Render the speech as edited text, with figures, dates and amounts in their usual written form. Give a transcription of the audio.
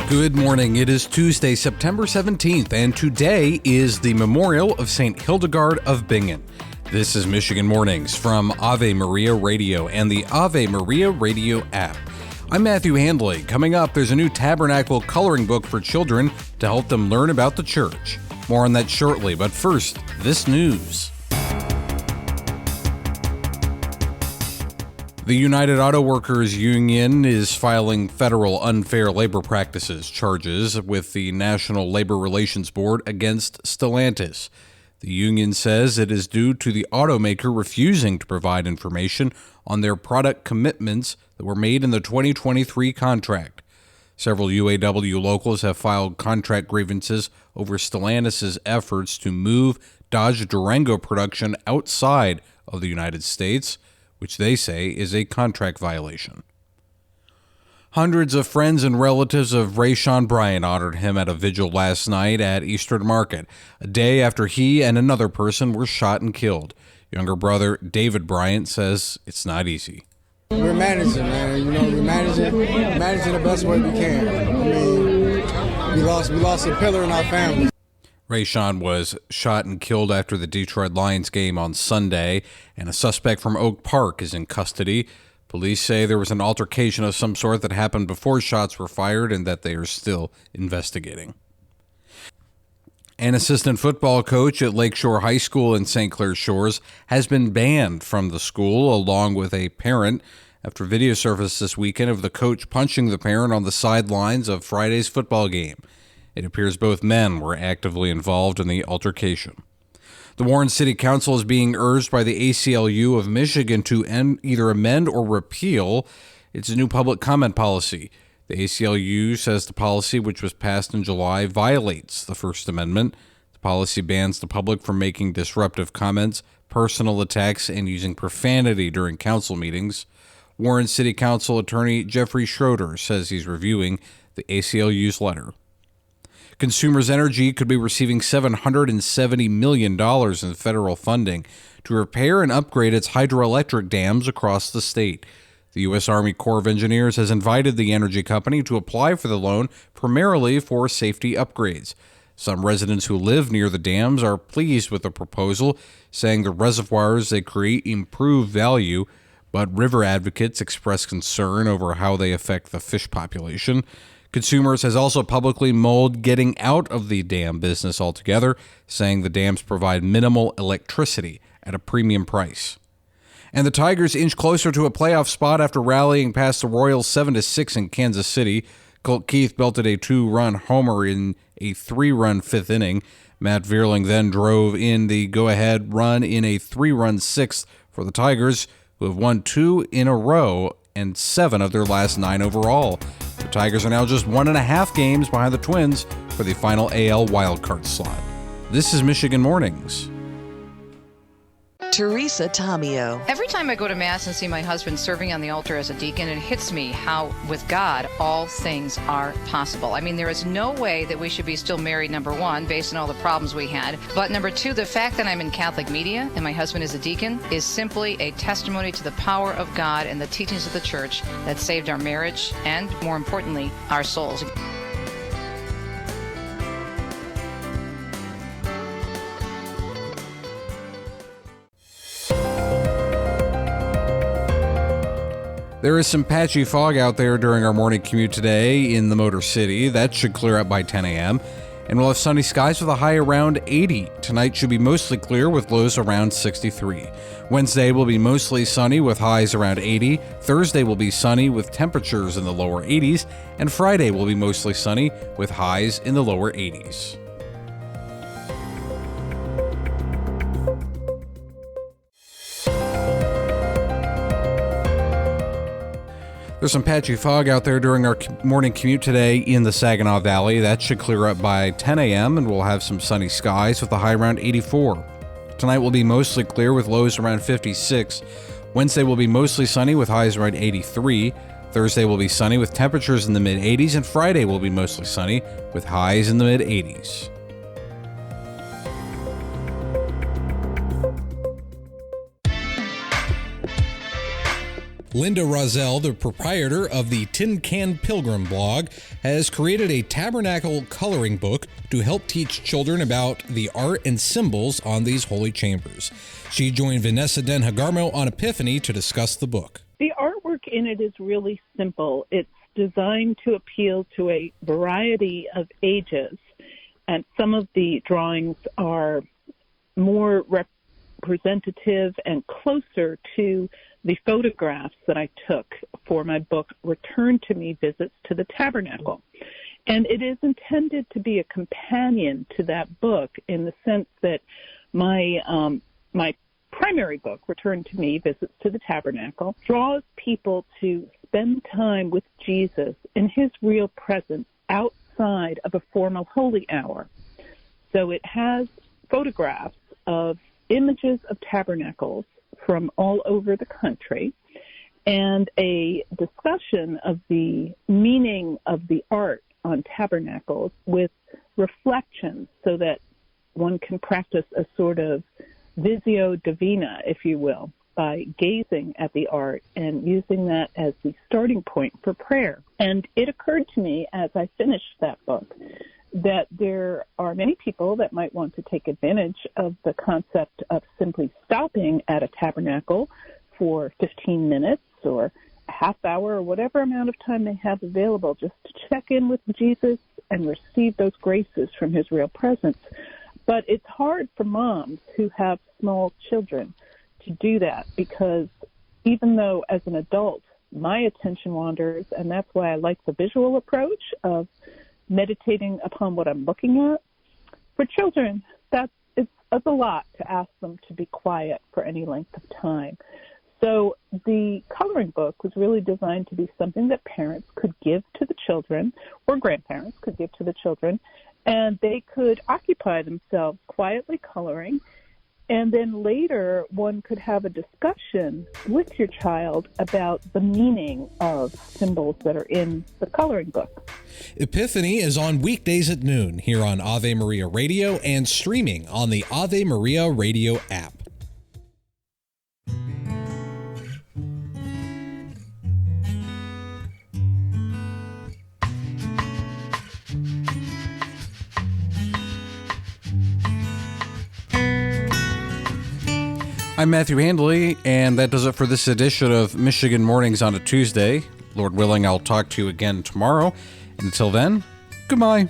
Good morning. It is Tuesday, September 17th, and today is the memorial of St. Hildegard of Bingen. This is Michigan Mornings from Ave Maria Radio and the Ave Maria Radio app. I'm Matthew Handley. Coming up, there's a new tabernacle coloring book for children to help them learn about the church. More on that shortly, but first, this news. The United Auto Workers Union is filing federal unfair labor practices charges with the National Labor Relations Board against Stellantis. The union says it is due to the automaker refusing to provide information on their product commitments that were made in the 2023 contract. Several UAW locals have filed contract grievances over Stellantis' efforts to move Dodge Durango production outside of the United States, which they say is a contract violation. Hundreds of friends and relatives of Rayshawn Bryant honored him at a vigil last night at Eastern Market, a day after he and another person were shot and killed. Younger brother David Bryant says it's not easy. We're managing, man. We're managing the best way we can. We lost a pillar in our family. Rayshawn was shot and killed after the Detroit Lions game on Sunday, and a suspect from Oak Park is in custody. Police say there was an altercation of some sort that happened before shots were fired and that they are still investigating. An assistant football coach at Lakeshore High School in St. Clair Shores has been banned from the school, along with a parent, after video surfaced this weekend of the coach punching the parent on the sidelines of Friday's football game. It appears both men were actively involved in the altercation. The Warren City Council is being urged by the ACLU of Michigan to either amend or repeal its new public comment policy. The ACLU says the policy, which was passed in July, violates the First Amendment. The policy bans the public from making disruptive comments, personal attacks, and using profanity during council meetings. Warren City Council Attorney Jeffrey Schroeder says he's reviewing the ACLU's letter. Consumers Energy could be receiving $770 million in federal funding to repair and upgrade its hydroelectric dams across the state. The U.S. Army Corps of Engineers has invited the energy company to apply for the loan primarily for safety upgrades. Some residents who live near the dams are pleased with the proposal, saying the reservoirs they create improve value, but river advocates express concern over how they affect the fish population. Consumers has also publicly mulled getting out of the dam business altogether, saying the dams provide minimal electricity at a premium price. And the Tigers inch closer to a playoff spot after rallying past the Royals 7-6 in Kansas City. Colt Keith belted a 2-run homer in a 3-run fifth inning. Matt Vierling then drove in the go-ahead run in a 3-run sixth for the Tigers, who have won 2 in a row and 7 of their last 9 overall. The Tigers are now just 1.5 games behind the Twins for the final AL wildcard slot. This is Michigan Mornings. Teresa Tomeo. Every time I go to Mass and see my husband serving on the altar as a deacon, it hits me how, with God, all things are possible. I mean, there is no way that we should be still married, number one, based on all the problems we had. But number two, the fact that I'm in Catholic media and my husband is a deacon is simply a testimony to the power of God and the teachings of the church that saved our marriage and, more importantly, our souls. There is some patchy fog out there during our morning commute today in the Motor City. That should clear up by 10 a.m. And we'll have sunny skies with a high around 80. Tonight should be mostly clear with lows around 63. Wednesday will be mostly sunny with highs around 80. Thursday will be sunny with temperatures in the lower 80s. And Friday will be mostly sunny with highs in the lower 80s. There's some patchy fog out there during our morning commute today in the Saginaw Valley. That should clear up by 10 a.m. and we'll have some sunny skies with a high around 84. Tonight will be mostly clear with lows around 56. Wednesday will be mostly sunny with highs around 83. Thursday will be sunny with temperatures in the mid-80s, and Friday will be mostly sunny with highs in the mid-80s. Linda Rozelle, the proprietor of the Tin Can Pilgrim blog, has created a tabernacle coloring book to help teach children about the art and symbols on these holy chambers. She joined Vanessa Den Hagarmo on Epiphany to discuss the book. The artwork in it is really simple. It's designed to appeal to a variety of ages, and some of the drawings are more representative and closer to the photographs that I took for my book, Return to Me Visits to the Tabernacle. And it is intended to be a companion to that book in the sense that my primary book, Return to Me Visits to the Tabernacle, draws people to spend time with Jesus in his real presence outside of a formal holy hour. So it has photographs of images of tabernacles from all over the country and a discussion of the meaning of the art on tabernacles with reflections so that one can practice a sort of visio divina, if you will, by gazing at the art and using that as the starting point for prayer. And it occurred to me as I finished that book that there are many people that might want to take advantage of the concept of simply stopping at a tabernacle for 15 minutes or a half hour or whatever amount of time they have available just to check in with Jesus and receive those graces from his real presence. But it's hard for moms who have small children to do that because even though as an adult my attention wanders, and that's why I like the visual approach of meditating upon what I'm looking at, for children, it's a lot to ask them to be quiet for any length of time. So the coloring book was really designed to be something that parents could give to the children, or grandparents could give to the children, and they could occupy themselves quietly coloring, and then later one could have a discussion with your child about the meaning of symbols that are in the coloring book. Epiphany is on weekdays at noon here on Ave Maria Radio and streaming on the Ave Maria Radio app. I'm Matthew Handley, and that does it for this edition of Michigan Mornings on a Tuesday. Lord willing, I'll talk to you again tomorrow. And until then, goodbye.